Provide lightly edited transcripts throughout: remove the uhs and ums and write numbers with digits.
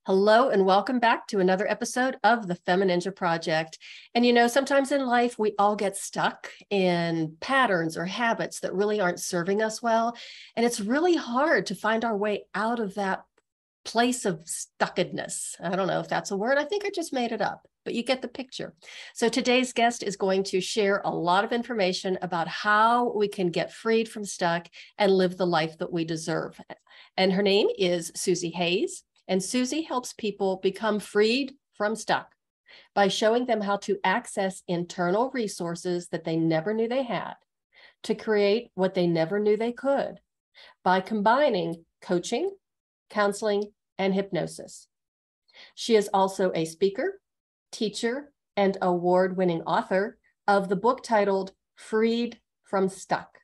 Hello and welcome back to another episode of the FemiNinja Project. And sometimes in life we all get stuck in patterns or habits that really aren't serving us well. And it's really hard to find our way out of that place of stuckedness. I don't know if that's a word. I think I just made it up, but you get the picture. So today's guest is going to share a lot of information about how we can get freed from stuck and live the life that we deserve. And her name is Susie Hayes. And Susie helps people become freed from stuck by showing them how to access internal resources that they never knew they had, to create what they never knew they could, by combining coaching, counseling, and hypnosis. She is also a speaker, teacher, and award-winning author of the book titled Freed from Stuck.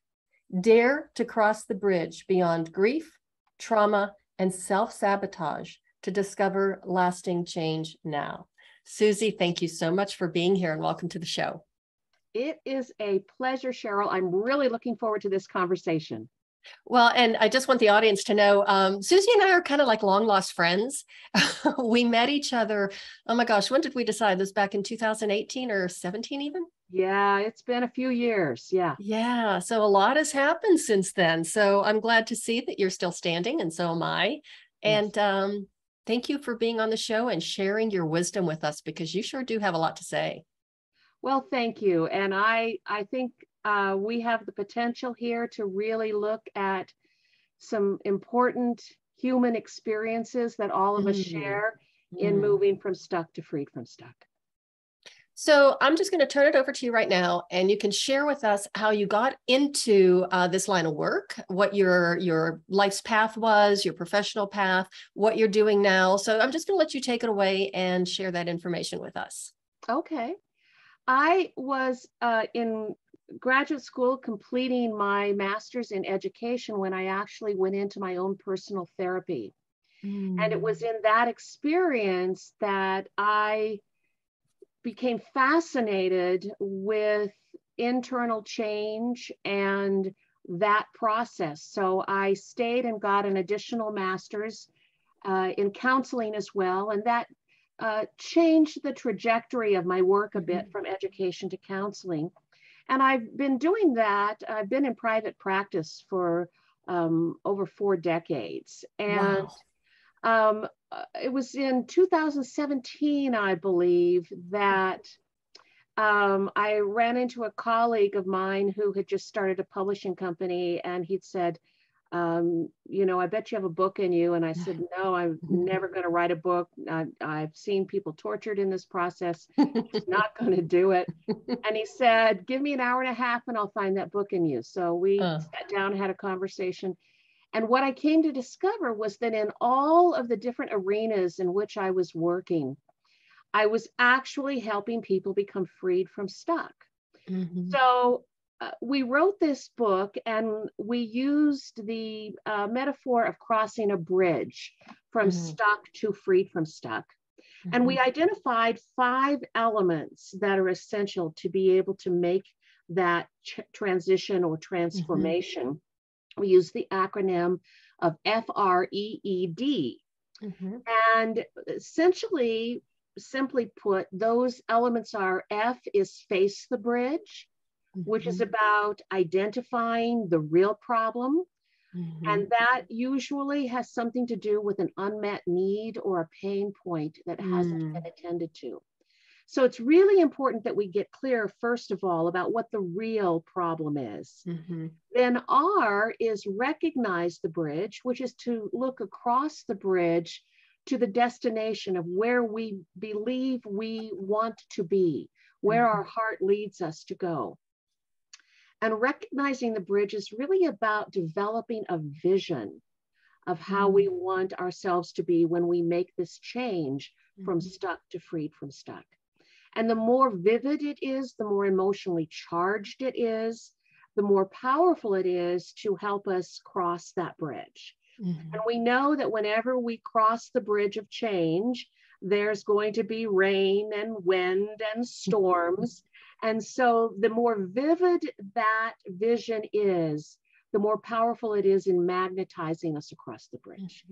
Dare to cross the bridge beyond grief, trauma, and self-sabotage to discover lasting change now. Susie, thank you so much for being here and welcome to the show. It is a pleasure, Cheryl. I'm really looking forward to this conversation. Well, and I just want the audience to know, Susie and I are kind of like long lost friends. We met each other, oh my gosh, when did we decide? This back in 2018 or 17 even? Yeah, it's been a few years. Yeah. Yeah. So a lot has happened since then. So I'm glad to see that you're still standing, and so am I. Yes. And thank you for being on the show and sharing your wisdom with us, because you sure do have a lot to say. Well, thank you. And I think we have the potential here to really look at some important human experiences that all of us share in moving from stuck to freed from stuck. So I'm just going to turn it over to you right now, and you can share with us how you got into this line of work, what your life's path was, your professional path, what you're doing now. So I'm just going to let you take it away and share that information with us. Okay. I was in graduate school completing my master's in education when I actually went into my own personal therapy. And it was in that experience that I became fascinated with internal change and that process. So I stayed and got an additional master's in counseling as well. And that changed the trajectory of my work a bit from education to counseling. And I've been doing that. I've been in private practice for over 4 decades. And wow. It was in 2017, I believe, that I ran into a colleague of mine who had just started a publishing company, and he'd said, I bet you have a book in you. And I said, no, I'm never going to write a book. I've seen people tortured in this process. It's not going to do it. And he said, give me an hour and a half and I'll find that book in you. So we sat down and had a conversation. And what I came to discover was that in all of the different arenas in which I was working, I was actually helping people become freed from stuck. So we wrote this book, and we used the metaphor of crossing a bridge from stuck to freed from stuck. And we identified 5 elements that are essential to be able to make that transition or transformation. We use the acronym of F.R.E.E.D. And essentially, simply put, those elements are: F is face the bridge, which is about identifying the real problem. And that usually has something to do with an unmet need or a pain point that hasn't been attended to. So it's really important that we get clear, first of all, about what the real problem is. Then R is recognize the bridge, which is to look across the bridge to the destination of where we believe we want to be, where our heart leads us to go. And recognizing the bridge is really about developing a vision of how we want ourselves to be when we make this change from stuck to freed from stuck. And the more vivid it is, the more emotionally charged it is, the more powerful it is to help us cross that bridge. And we know that whenever we cross the bridge of change, there's going to be rain and wind and storms. And so the more vivid that vision is, the more powerful it is in magnetizing us across the bridge.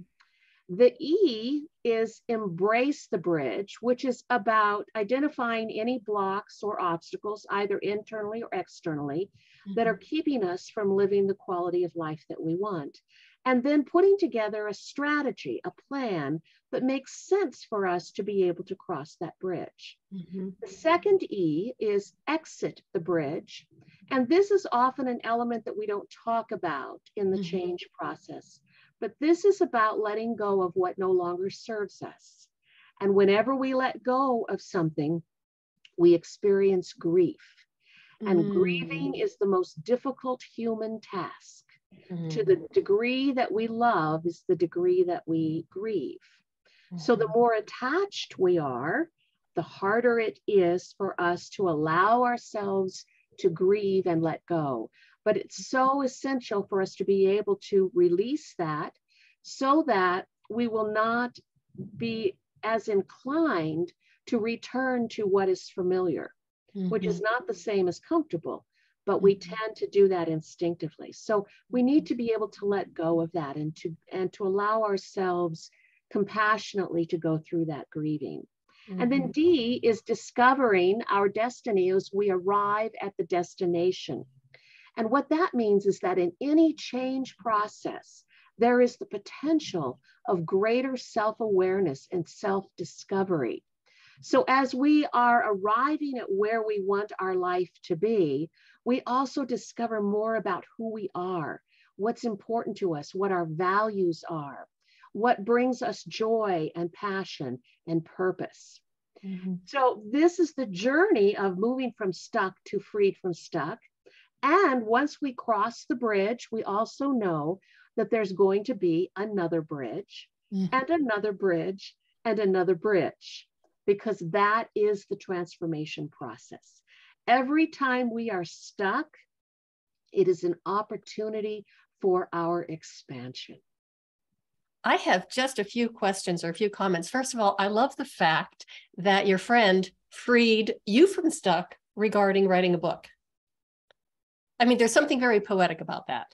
The E is embrace the bridge, which is about identifying any blocks or obstacles, either internally or externally, that are keeping us from living the quality of life that we want. And then putting together a strategy, a plan that makes sense for us to be able to cross that bridge. The second E is exit the bridge. And this is often an element that we don't talk about in the change process. But this is about letting go of what no longer serves us. And whenever we let go of something, we experience grief. And grieving is the most difficult human task. To the degree that we love is the degree that we grieve. So the more attached we are, the harder it is for us to allow ourselves to grieve and let go. But it's so essential for us to be able to release that so that we will not be as inclined to return to what is familiar, which is not the same as comfortable, but we tend to do that instinctively. So we need to be able to let go of that and to allow ourselves compassionately to go through that grieving. And then D is discovering our destiny as we arrive at the destination. And what that means is that in any change process, there is the potential of greater self-awareness and self-discovery. So as we are arriving at where we want our life to be, we also discover more about who we are, what's important to us, what our values are, what brings us joy and passion and purpose. So this is the journey of moving from stuck to freed from stuck. And once we cross the bridge, we also know that there's going to be another bridge and another bridge and another bridge, because that is the transformation process. Every time we are stuck, it is an opportunity for our expansion. I have just a few questions or a few comments. First of all, I love the fact that your friend freed you from stuck regarding writing a book. I mean, there's something very poetic about that.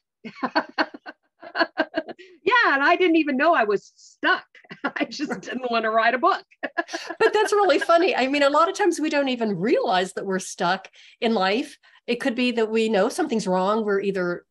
Yeah, and I didn't even know I was stuck. I just didn't want to write a book. But that's really funny. I mean, a lot of times we don't even realize that we're stuck in life. It could be that we know something's wrong. We're either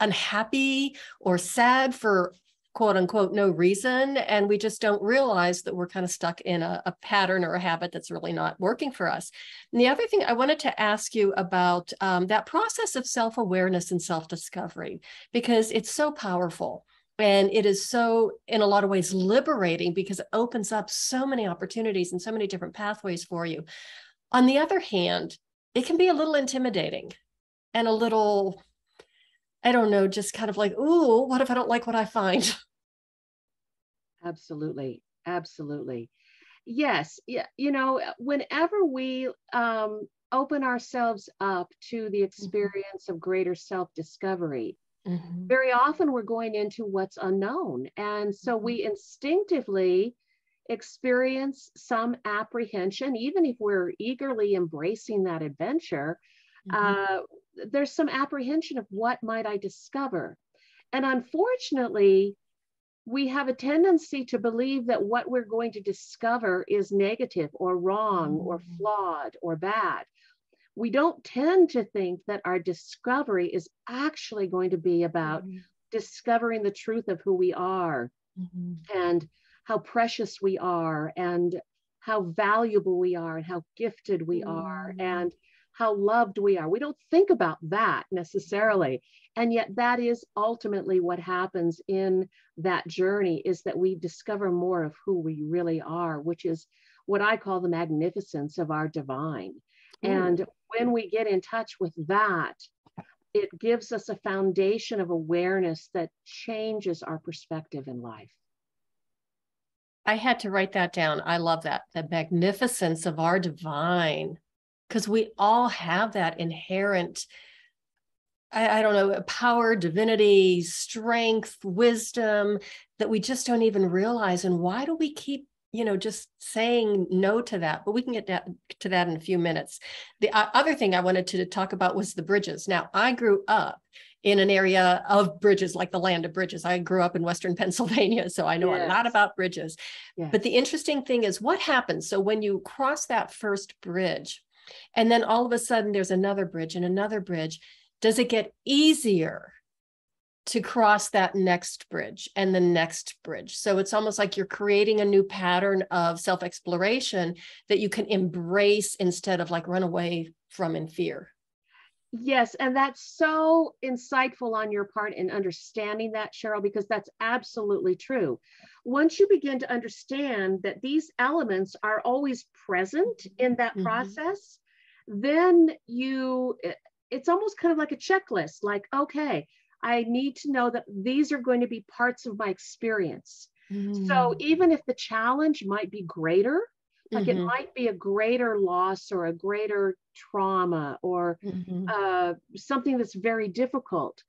unhappy or sad for quote unquote no reason, and we just don't realize that we're kind of stuck in a pattern or a habit that's really not working for us. And the other thing I wanted to ask you about that process of self-awareness and self-discovery, because it's so powerful. And it is so, in a lot of ways, liberating, because it opens up so many opportunities and so many different pathways for you. On the other hand, it can be a little intimidating and a little, I don't know, just kind of like, ooh, what if I don't like what I find? Absolutely. Absolutely. Yes. Yeah. You know, whenever we open ourselves up to the experience of greater self-discovery, very often we're going into what's unknown. And so we instinctively experience some apprehension, even if we're eagerly embracing that adventure. There's some apprehension of what might I discover. And unfortunately, we have a tendency to believe that what we're going to discover is negative or wrong or flawed or bad. We don't tend to think that our discovery is actually going to be about discovering the truth of who we are and how precious we are and how valuable we are and how gifted we are and how loved we are. We don't think about that necessarily. And yet that is ultimately what happens in that journey, is that we discover more of who we really are, which is what I call the magnificence of our divine. And when we get in touch with that, it gives us a foundation of awareness that changes our perspective in life. I had to write that down. I love that. The magnificence of our divine, because we all have that inherent, I don't know, power, divinity, strength, wisdom that we just don't even realize. And why do we keep, just saying no to that? But we can get to that in a few minutes. The other thing I wanted to talk about was the bridges. Now, I grew up in an area of bridges, like the land of bridges. I grew up in Western Pennsylvania, so I know a lot about bridges. Yes. But the interesting thing is what happens. So when you cross that first bridge, and then all of a sudden there's another bridge and another bridge, does it get easier to cross that next bridge and the next bridge? So it's almost like you're creating a new pattern of self-exploration that you can embrace instead of like run away from in fear. Yes, and that's so insightful on your part in understanding that, Cheryl, because that's absolutely true. Once you begin to understand that these elements are always present in that process, then it's almost kind of like a checklist, like, okay, I need to know that these are going to be parts of my experience. So even if the challenge might be greater, like it might be a greater loss or a greater trauma or something that's very difficult.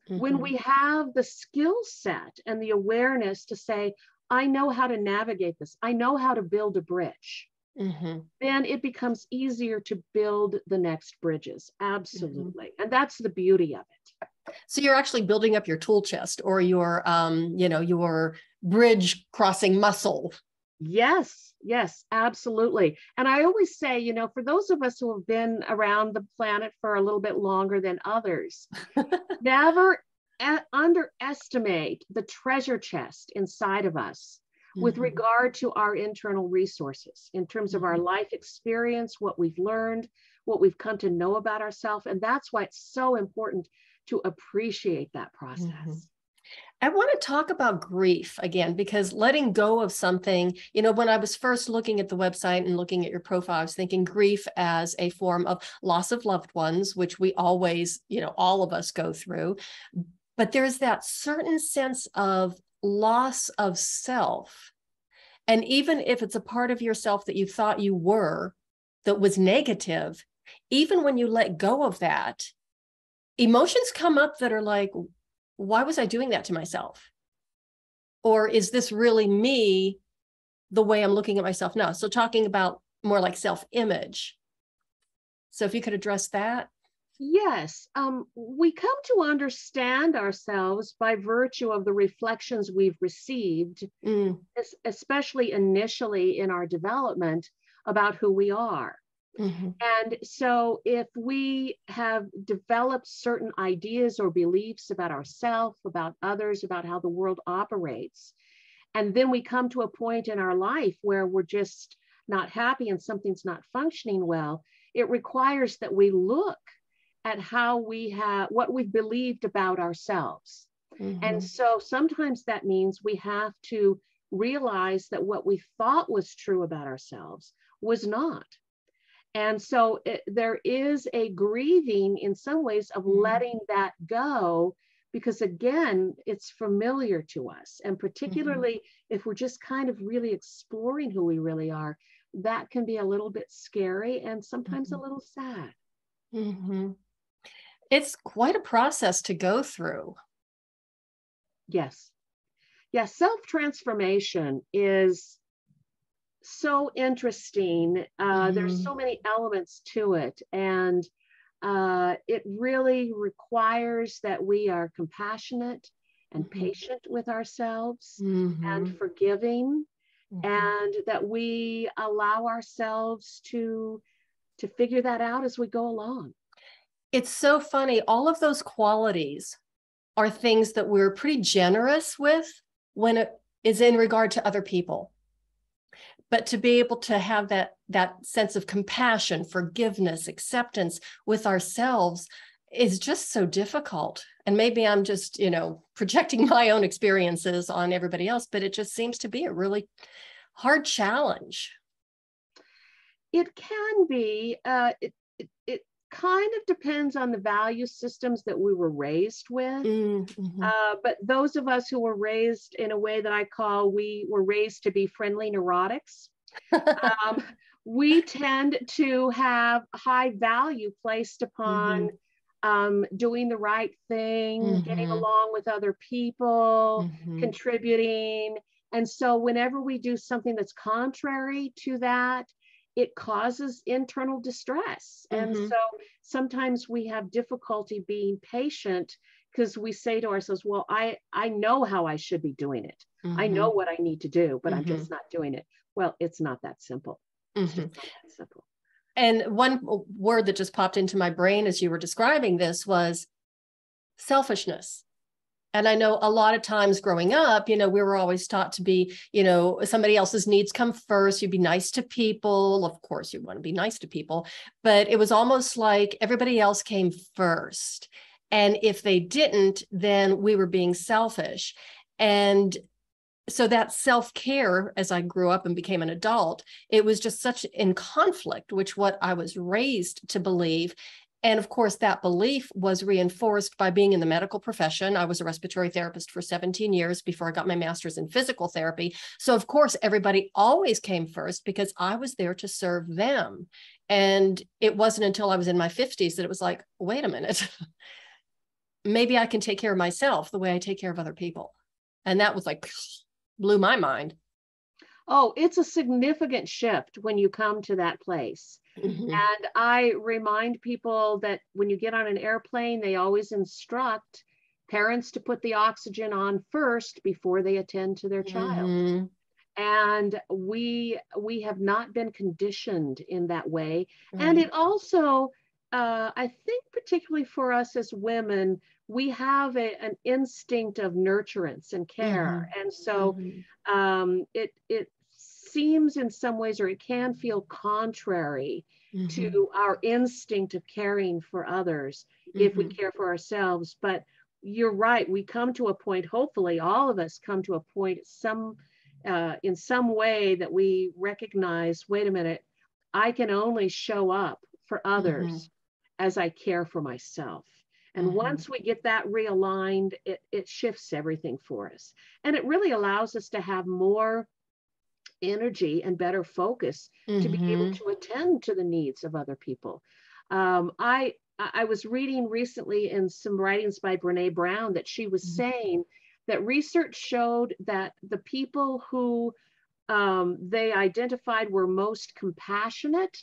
When we have the skill set and the awareness to say, I know how to navigate this, I know how to build a bridge, then it becomes easier to build the next bridges. Absolutely. And that's the beauty of it. So you're actually building up your tool chest or your, your bridge crossing muscle. Yes, yes, absolutely. And I always say, for those of us who have been around the planet for a little bit longer than others, never underestimate the treasure chest inside of us with regard to our internal resources in terms of our life experience, what we've learned, what we've come to know about ourselves. And that's why it's so important to appreciate that process. I want to talk about grief again, because letting go of something, when I was first looking at the website and looking at your profile, I was thinking grief as a form of loss of loved ones, which we always, all of us go through. But there's that certain sense of loss of self. And even if it's a part of yourself that you thought you were, that was negative, even when you let go of that, emotions come up that are like, why was I doing that to myself? Or is this really me the way I'm looking at myself now? So talking about more like self-image. So if you could address that. Yes, we come to understand ourselves by virtue of the reflections we've received, especially initially in our development about who we are. And so if we have developed certain ideas or beliefs about ourselves, about others, about how the world operates, and then we come to a point in our life where we're just not happy and something's not functioning well, it requires that we look at how what we've believed about ourselves. And so sometimes that means we have to realize that what we thought was true about ourselves was not. And so there is a grieving in some ways of letting that go, because again, it's familiar to us. And particularly if we're just kind of really exploring who we really are, that can be a little bit scary and sometimes a little sad. It's quite a process to go through. Yes. Yes, self-transformation is so interesting. There's so many elements to it. And it really requires that we are compassionate and patient with ourselves and forgiving, and that we allow ourselves to figure that out as we go along. It's so funny. All of those qualities are things that we're pretty generous with when it is in regard to other people. But to be able to have that sense of compassion, forgiveness, acceptance with ourselves is just so difficult. And maybe I'm just, projecting my own experiences on everybody else, but it just seems to be a really hard challenge. It can be. It kind of depends on the value systems that we were raised with. But those of us who were raised in a way that we were raised to be friendly neurotics, we tend to have high value placed upon doing the right thing, getting along with other people, contributing. And so whenever we do something that's contrary to that, it causes internal distress. And so sometimes we have difficulty being patient because we say to ourselves, well, I know how I should be doing it. I know what I need to do, but I'm just not doing it. Well, it's not that simple. It's just not that simple. And one word that just popped into my brain as you were describing this was selfishness. And I know a lot of times growing up, we were always taught to be, somebody else's needs come first. You'd be nice to people. Of course, you want to be nice to people, but it was almost like everybody else came first. And if they didn't, then we were being selfish. And so that self-care, as I grew up and became an adult, it was just such in conflict, which what I was raised to believe. And of course, that belief was reinforced by being in the medical profession. I was a respiratory therapist for 17 years before I got my master's in physical therapy. So of course, everybody always came first because I was there to serve them. And it wasn't until I was in my 50s that it was like, wait a minute, maybe I can take care of myself the way I take care of other people. And that was like, blew my mind. Oh, it's a significant shift when you come to that place. And I remind people that when you get on an airplane, they always instruct parents to put the oxygen on first before they attend to their child. And we have not been conditioned in that way. And it also, I think particularly for us as women, we have an instinct of nurturance and care. And so it seems in some ways, or it can feel contrary to our instinct of caring for others if we care for ourselves. But you're right, we come to a point, hopefully all of us come to a point in some way that we recognize, wait a minute, I can only show up for others as I care for myself. And once we get that realigned, it shifts everything for us. And it really allows us to have more energy and better focus to be able to attend to the needs of other people. I was reading recently in some writings by Brene Brown that she was saying that research showed that the people who they identified were most compassionate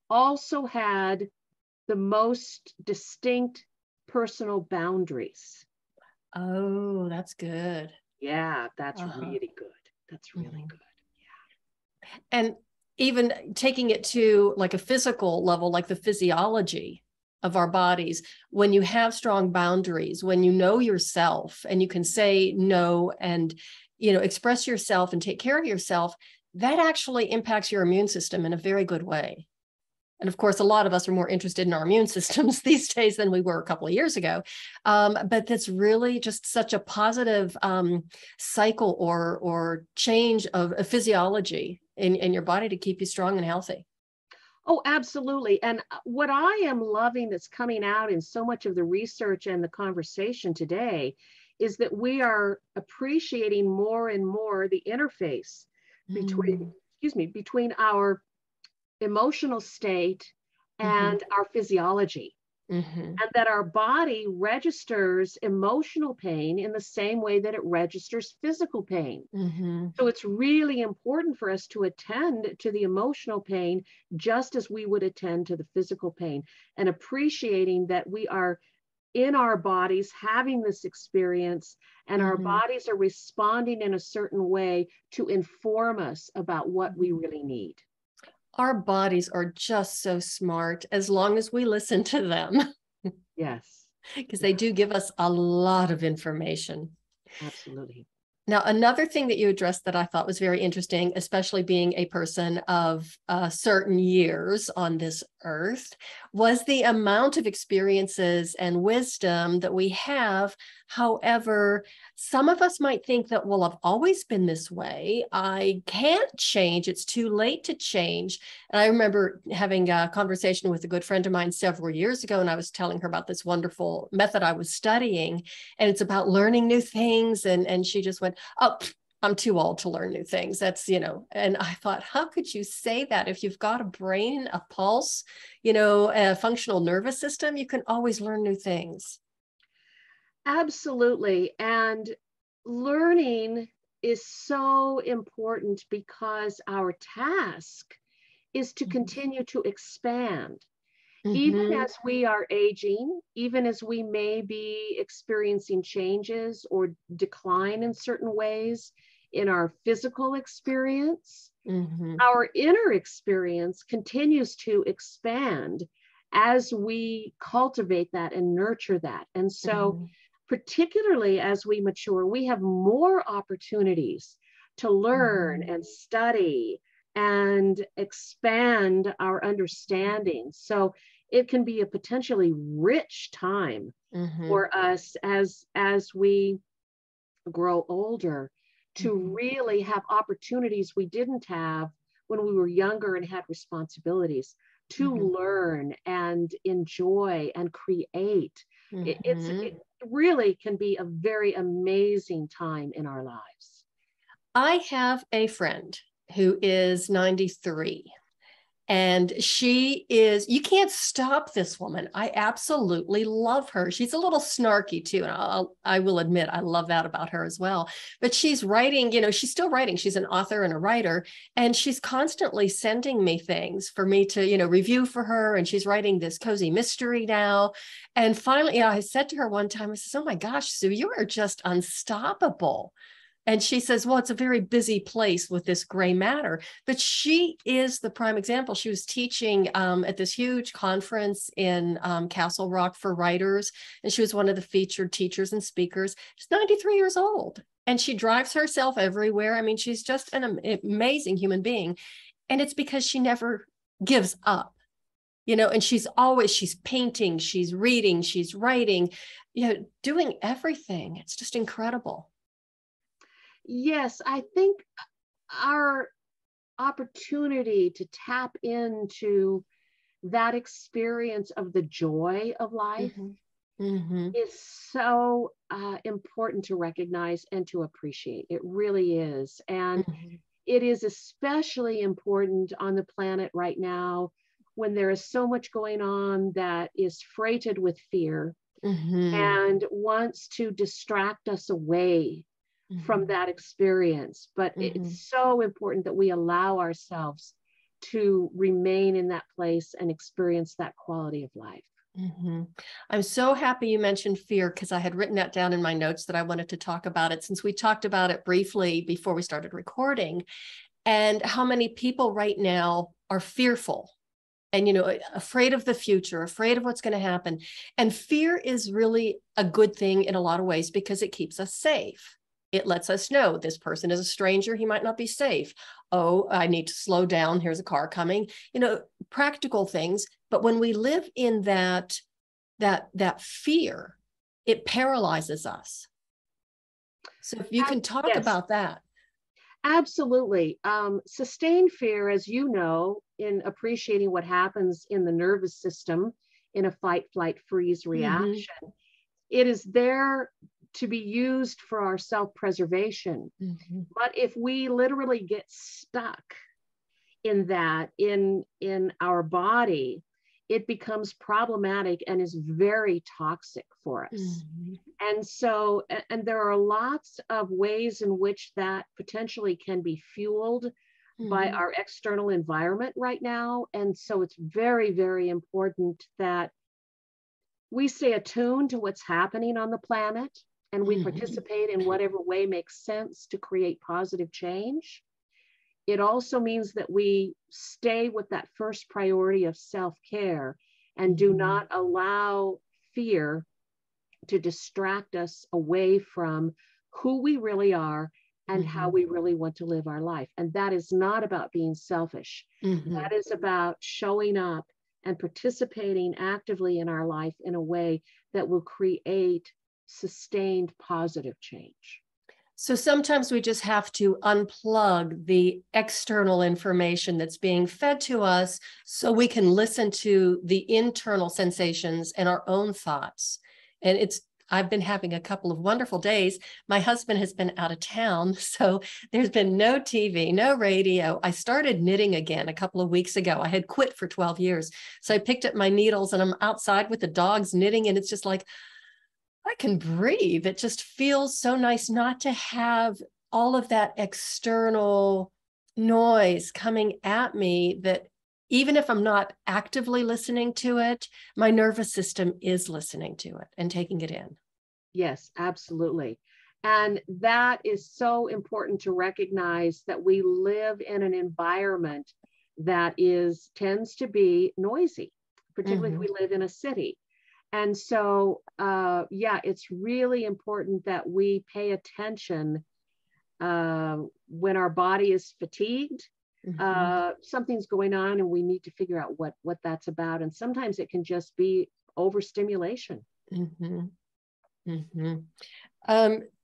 also had the most distinct personal boundaries. Oh, that's good. Yeah, that's really good. That's really good. And even taking it to like a physical level, like the physiology of our bodies, when you have strong boundaries, when you know yourself and you can say no and, express yourself and take care of yourself, that actually impacts your immune system in a very good way. And of course, a lot of us are more interested in our immune systems these days than we were a couple of years ago. But that's really just such a positive cycle or change of physiology in your body to keep you strong and healthy. Oh, absolutely. And what I am loving that's coming out in so much of the research and the conversation today is that we are appreciating more and more the interface between our emotional state and our physiology. And that our body registers emotional pain in the same way that it registers physical pain. So it's really important for us to attend to the emotional pain just as we would attend to the physical pain, and appreciating that we are in our bodies having this experience and our bodies are responding in a certain way to inform us about what we really need. Our bodies are just so smart as long as we listen to them. Yes. Because they do give us a lot of information. Absolutely. Now, another thing that you addressed that I thought was very interesting, especially being a person of certain years on this earth, was the amount of experiences and wisdom that we have. However, some of us might think that, well, I've always been this way. I can't change. It's too late to change. And I remember having a conversation with a good friend of mine several years ago, and I was telling her about this wonderful method I was studying, and it's about learning new things. And she just went, oh, I'm too old to learn new things. That's, and I thought, how could you say that? If you've got a brain, a pulse, a functional nervous system, you can always learn new things. Absolutely. And learning is so important because our task is to continue to expand. Even Mm-hmm. as we are aging, even as we may be experiencing changes or decline in certain ways in our physical experience, Mm-hmm. our inner experience continues to expand as we cultivate that and nurture that. And so, Mm-hmm. particularly as we mature, we have more opportunities to learn Mm-hmm. and study and expand our understanding. So it can be a potentially rich time Mm-hmm. for us as we grow older to Mm-hmm. really have opportunities we didn't have when we were younger and had responsibilities to Mm-hmm. learn and enjoy and create. Mm-hmm. It really can be a very amazing time in our lives. I have a friend who is 93. And she is, you can't stop this woman. I absolutely love her. She's a little snarky too. And I will admit, I love that about her as well. But she's writing, she's still writing. She's an author and a writer. And she's constantly sending me things for me to, review for her. And she's writing this cozy mystery now. And finally, I said to her one time, I said, oh my gosh, Sue, you are just unstoppable. And she says, well, it's a very busy place with this gray matter. But she is the prime example. She was teaching at this huge conference in Castle Rock for writers. And she was one of the featured teachers and speakers. She's 93 years old. And she drives herself everywhere. I mean, she's just an amazing human being. And it's because she never gives up. And she's painting, she's reading, she's writing, doing everything. It's just incredible. Yes, I think our opportunity to tap into that experience of the joy of life Mm-hmm. Mm-hmm. is so important to recognize and to appreciate. It really is. And Mm-hmm. it is especially important on the planet right now when there is so much going on that is freighted with fear Mm-hmm. and wants to distract us away from Mm-hmm. that experience. But Mm-hmm. it's so important that we allow ourselves to remain in that place and experience that quality of life. Mm-hmm. I'm so happy you mentioned fear because I had written that down in my notes that I wanted to talk about it since we talked about it briefly before we started recording, and how many people right now are fearful and afraid of the future, afraid of what's going to happen. And fear is really a good thing in a lot of ways because it keeps us safe. It lets us know this person is a stranger, he might not be safe. Oh, I need to slow down, here's a car coming, practical things. But when we live in that fear, it paralyzes us. So if you can talk Yes, about that. absolutely. Sustained fear, as you know, in appreciating what happens in the nervous system in a fight, flight, freeze Mm-hmm. reaction, it is there to be used for our self-preservation. Mm-hmm. But if we literally get stuck in that in our body, it becomes problematic and is very toxic for us. Mm-hmm. And so, and there are lots of ways in which that potentially can be fueled by Mm-hmm. our external environment right now. And so it's very, very important that we stay attuned to what's happening on the planet and we Mm-hmm. participate in whatever way makes sense to create positive change. It also means that we stay with that first priority of self-care and do Mm-hmm. not allow fear to distract us away from who we really are and how Mm-hmm. we really want to live our life. And that is not about being selfish. Mm-hmm. That is about showing up and participating actively in our life in a way that will create sustained positive change. So sometimes we just have to unplug the external information that's being fed to us so we can listen to the internal sensations and our own thoughts. And I've been having a couple of wonderful days. My husband has been out of town, so there's been no TV, no radio. I started knitting again a couple of weeks ago. I had quit for 12 years. So I picked up my needles and I'm outside with the dogs knitting, and it's just like, I can breathe. It just feels so nice not to have all of that external noise coming at me that even if I'm not actively listening to it, my nervous system is listening to it and taking it in. Yes, absolutely. And that is so important to recognize, that we live in an environment that tends to be noisy, particularly if we live in a city. And so, yeah, it's really important that we pay attention when our body is fatigued. Something's going on and we need to figure out what that's about. And sometimes it can just be overstimulation.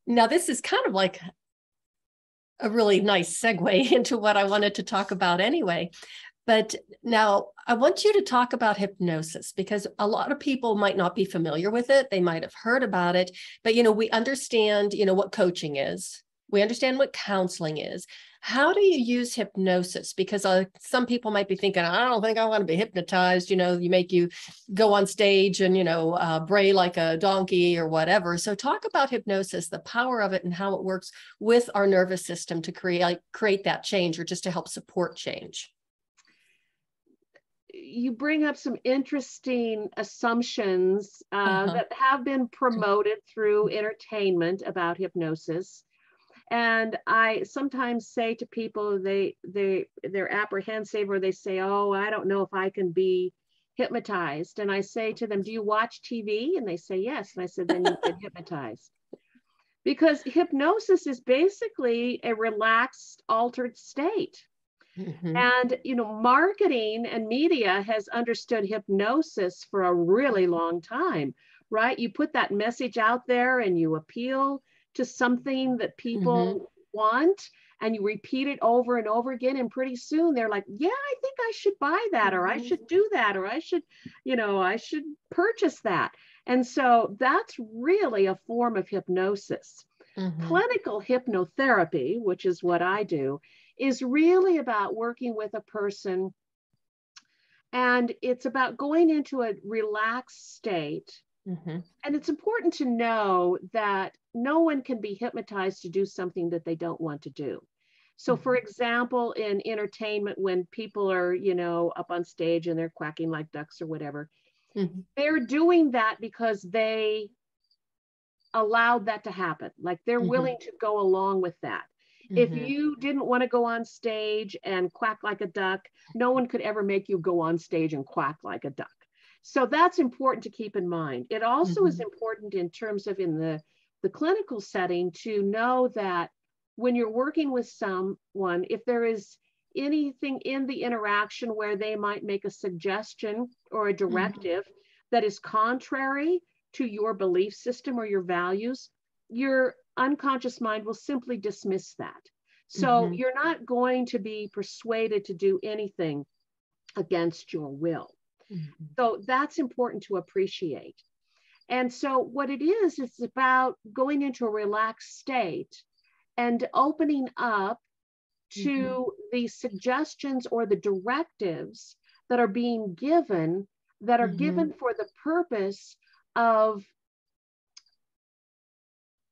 Now, this is kind of like a really nice segue into what I wanted to talk about anyway. But now I want you to talk about hypnosis, because a lot of people might not be familiar with it. They might have heard about it, but, we understand, what coaching is. We understand what counseling is. How do you use hypnosis? Because some people might be thinking, I don't think I want to be hypnotized. You make you go on stage and, bray like a donkey or whatever. So talk about hypnosis, the power of it, and how it works with our nervous system to create that change, or just to help support change. You bring up some interesting assumptions that have been promoted through entertainment about hypnosis. And I sometimes say to people, they're apprehensive, or they say, oh, I don't know if I can be hypnotized. And I say to them, do you watch TV? And they say, yes. And I said, then you get hypnotized. Because hypnosis is basically a relaxed, altered state. And, marketing and media has understood hypnosis for a really long time, right? You put that message out there and you appeal to something that people want, and you repeat it over and over again. And pretty soon they're like, yeah, I think I should buy that, or I should do that, or I should purchase that. And so that's really a form of hypnosis. Clinical hypnotherapy, which is what I do, is really about working with a person, and it's about going into a relaxed state. And it's important to know that no one can be hypnotized to do something that they don't want to do. So for example, in entertainment, when people are, up on stage and they're quacking like ducks or whatever, they're doing that because they allowed that to happen. Like they're willing to go along with that. If you didn't want to go on stage and quack like a duck, no one could ever make you go on stage and quack like a duck. So that's important to keep in mind. It also is important in terms of in the clinical setting to know that when you're working with someone, if there is anything in the interaction where they might make a suggestion or a directive that is contrary to your belief system or your values, your unconscious mind will simply dismiss that. So you're not going to be persuaded to do anything against your will. So that's important to appreciate. And so what it is, it's about going into a relaxed state and opening up to the suggestions or the directives that are being given, that are given for the purpose of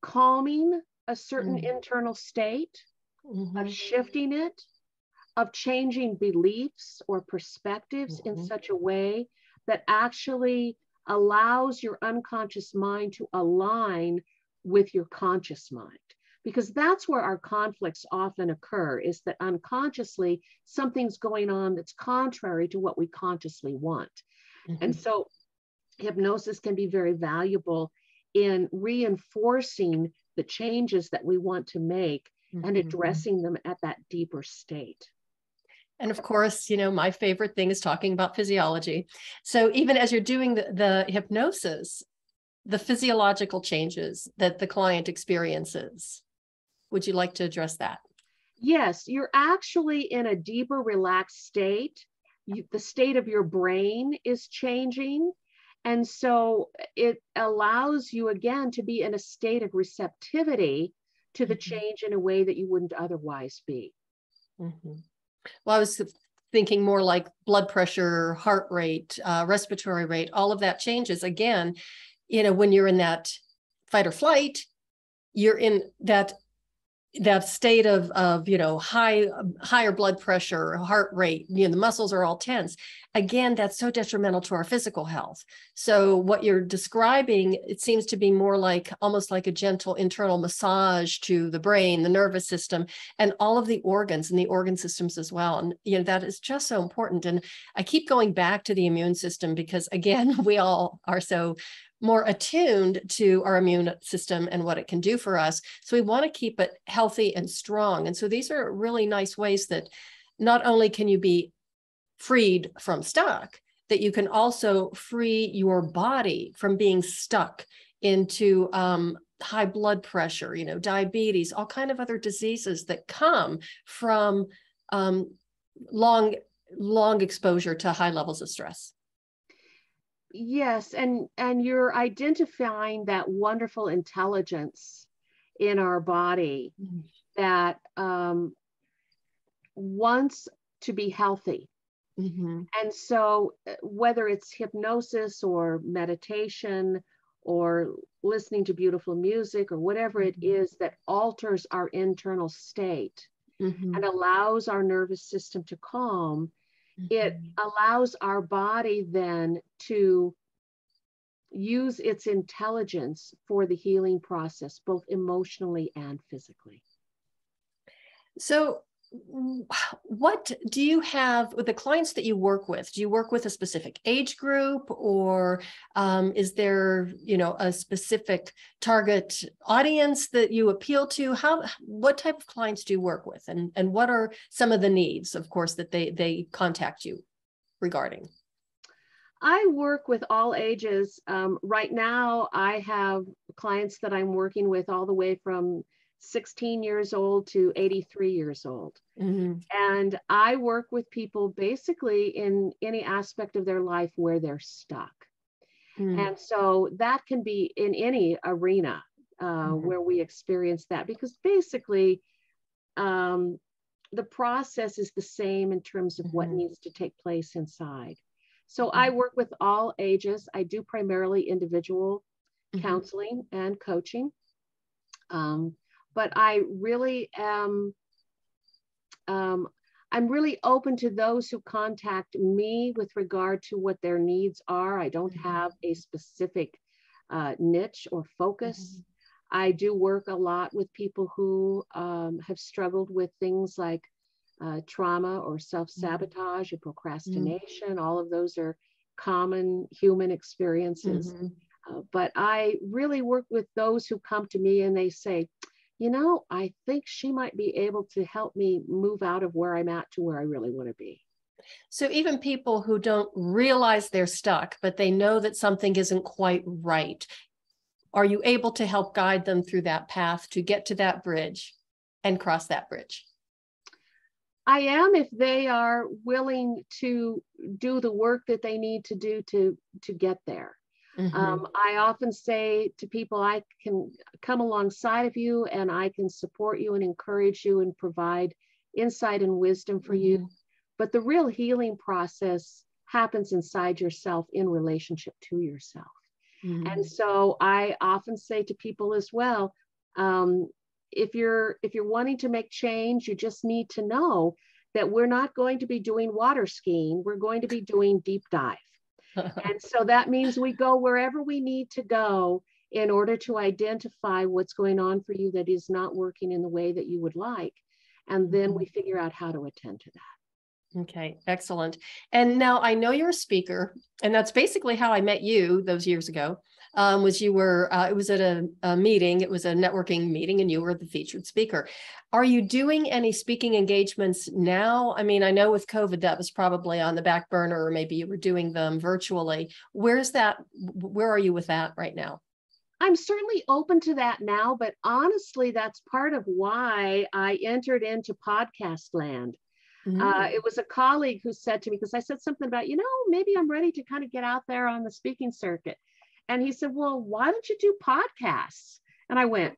calming a certain internal state, of shifting it, of changing beliefs or perspectives in such a way that actually allows your unconscious mind to align with your conscious mind. Because that's where our conflicts often occur, is that unconsciously something's going on that's contrary to what we consciously want. And so hypnosis can be very valuable in reinforcing the changes that we want to make and addressing them at that deeper state. And of course, my favorite thing is talking about physiology. So even as you're doing the hypnosis, the physiological changes that the client experiences, would you like to address that? Yes, you're actually in a deeper, relaxed state. The state of your brain is changing. And so it allows you again to be in a state of receptivity to the change in a way that you wouldn't otherwise be. Well, I was thinking more like blood pressure, heart rate, respiratory rate, all of that changes. Again, when you're in that fight or flight, you're in that that state of higher blood pressure, heart rate, the muscles are all tense. Again, that's so detrimental to our physical health. So what you're describing, it seems to be more like almost like a gentle internal massage to the brain, the nervous system, and all of the organs and the organ systems as well. And that is just so important. And I keep going back to the immune system because, again, we all are so more attuned to our immune system and what it can do for us. So we want to keep it healthy and strong. And so these are really nice ways that not only can you be freed from stuck, that you can also free your body from being stuck into high blood pressure, diabetes, all kind of other diseases that come from long exposure to high levels of stress. Yes, and you're identifying that wonderful intelligence in our body that wants to be healthy. And so whether it's hypnosis or meditation or listening to beautiful music or whatever it is that alters our internal state and allows our nervous system to calm, it allows our body then to use its intelligence for the healing process, both emotionally and physically. So what do you have with the clients that you work with? Do you work with a specific age group, or is there, a specific target audience that you appeal to? What type of clients do you work with, and what are some of the needs, of course, that they contact you regarding? I work with all ages. Right now, I have clients that I'm working with all the way from 16 years old to 83 years old. And I work with people basically in any aspect of their life where they're stuck. And so that can be in any arena where we experience that, because basically the process is the same in terms of what needs to take place inside. So I work with all ages. I do primarily individual counseling and coaching. But I really am, I'm really open to those who contact me with regard to what their needs are. I don't have a specific niche or focus. I do work a lot with people who have struggled with things like trauma or self-sabotage or procrastination. All of those are common human experiences. But I really work with those who come to me and they say, I think she might be able to help me move out of where I'm at to where I really want to be. So even people who don't realize they're stuck, but they know that something isn't quite right, are you able to help guide them through that path to get to that bridge and cross that bridge? I am, if they are willing to do the work that they need to do to get there. I often say to people, I can come alongside of you and I can support you and encourage you and provide insight and wisdom for you. But the real healing process happens inside yourself in relationship to yourself. And so I often say to people as well, if you're wanting to make change, you just need to know that we're not going to be doing water skiing. We're going to be doing deep dive. And so that means we go wherever we need to go in order to identify what's going on for you that is not working in the way that you would like. And then we figure out how to attend to that. Okay, excellent. And now I know you're a speaker, and that's basically how I met you those years ago. Was you were, it was at a meeting, it was a networking meeting, and you were the featured speaker. Are you doing any speaking engagements now? I mean, I know with COVID, that was probably on the back burner, or maybe you were doing them virtually. Where are you with that right now? I'm certainly open to that now, but honestly, that's part of why I entered into podcast land. It was a colleague who said to me, because I said something about, maybe I'm ready to kind of get out there on the speaking circuit. And he said, well, why don't you do podcasts? And I went,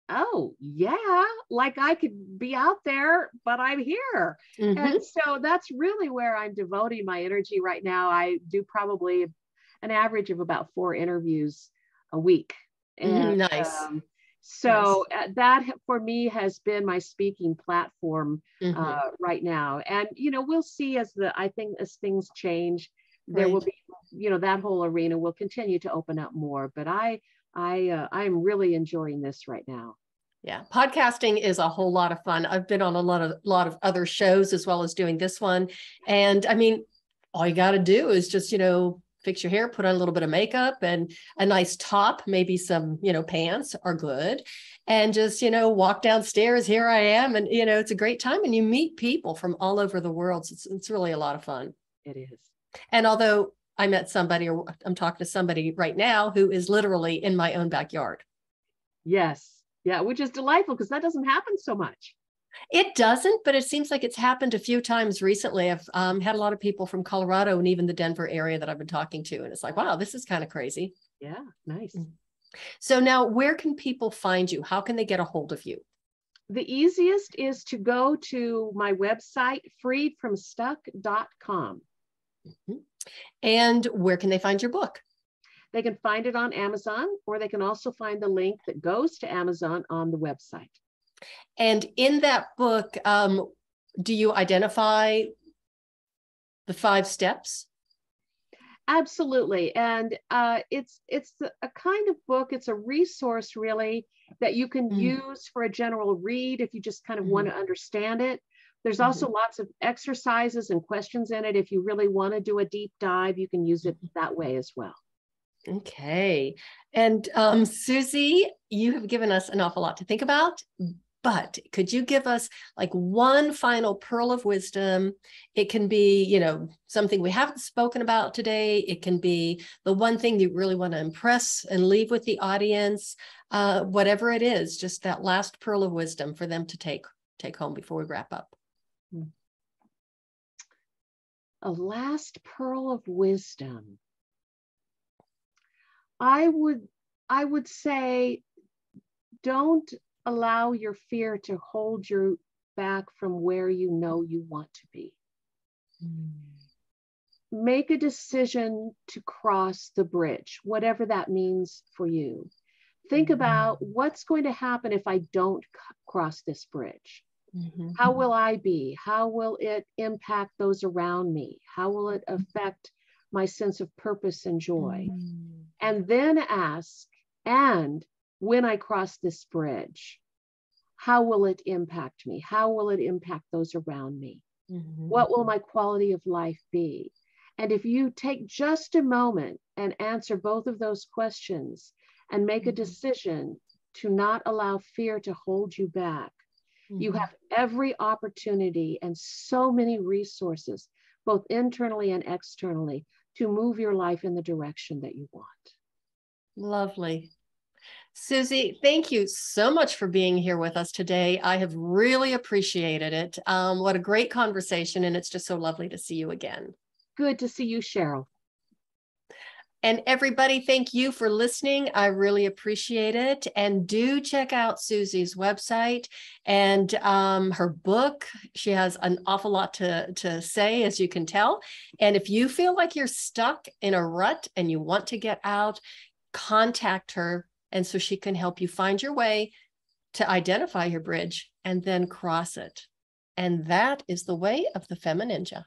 oh, yeah, like I could be out there, but I'm here. And so that's really where I'm devoting my energy right now. I do probably an average of about 4 interviews a week. And nice. So that for me has been my speaking platform right now. And, we'll see I think as things change, there will be, that whole arena will continue to open up more. But I'm really enjoying this right now. Yeah, podcasting is a whole lot of fun. I've been on a lot of other shows as well as doing this one. And I mean, all you got to do is just, fix your hair, put on a little bit of makeup and a nice top, maybe some, pants are good. And just, walk downstairs. Here I am. And, it's a great time. And you meet people from all over the world. So it's really a lot of fun. It is. And although I met somebody, or I'm talking to somebody right now who is literally in my own backyard. Yes. Yeah, which is delightful because that doesn't happen so much. It doesn't, but it seems like it's happened a few times recently. I've had a lot of people from Colorado and even the Denver area that I've been talking to. And it's like, wow, this is kind of crazy. Yeah, nice. So now where can people find you? How can they get a hold of you? The easiest is to go to my website, freedfromstuck.com. And where can they find your book? They can find it on Amazon, or they can also find the link that goes to Amazon on the website. And in that book, do you identify the 5 steps? Absolutely. And it's a kind of book, it's a resource really that you can use for a general read if you just kind of want to understand it. There's also lots of exercises and questions in it. If you really want to do a deep dive, you can use it that way as well. Okay. And Susie, you have given us an awful lot to think about, but could you give us like one final pearl of wisdom? It can be, something we haven't spoken about today. It can be the one thing you really want to impress and leave with the audience, whatever it is, just that last pearl of wisdom for them to take home before we wrap up. A last pearl of wisdom. I would say, don't allow your fear to hold you back from where you know you want to be. Make a decision to cross the bridge, whatever that means for you. Think about what's going to happen if I don't cross this bridge. How will I be? How will it impact those around me? How will it affect my sense of purpose and joy? And then ask, and when I cross this bridge, how will it impact me? How will it impact those around me? What will my quality of life be? And if you take just a moment and answer both of those questions and make a decision to not allow fear to hold you back, you have every opportunity and so many resources, both internally and externally, to move your life in the direction that you want. Lovely. Susie, thank you so much for being here with us today. I have really appreciated it. What a great conversation, and it's just so lovely to see you again. Good to see you, Cheryl. And everybody, thank you for listening. I really appreciate it. And do check out Susie's website and her book. She has an awful lot to say, as you can tell. And if you feel like you're stuck in a rut and you want to get out, contact her. And so she can help you find your way to identify your bridge and then cross it. And that is the way of the FemiNinja.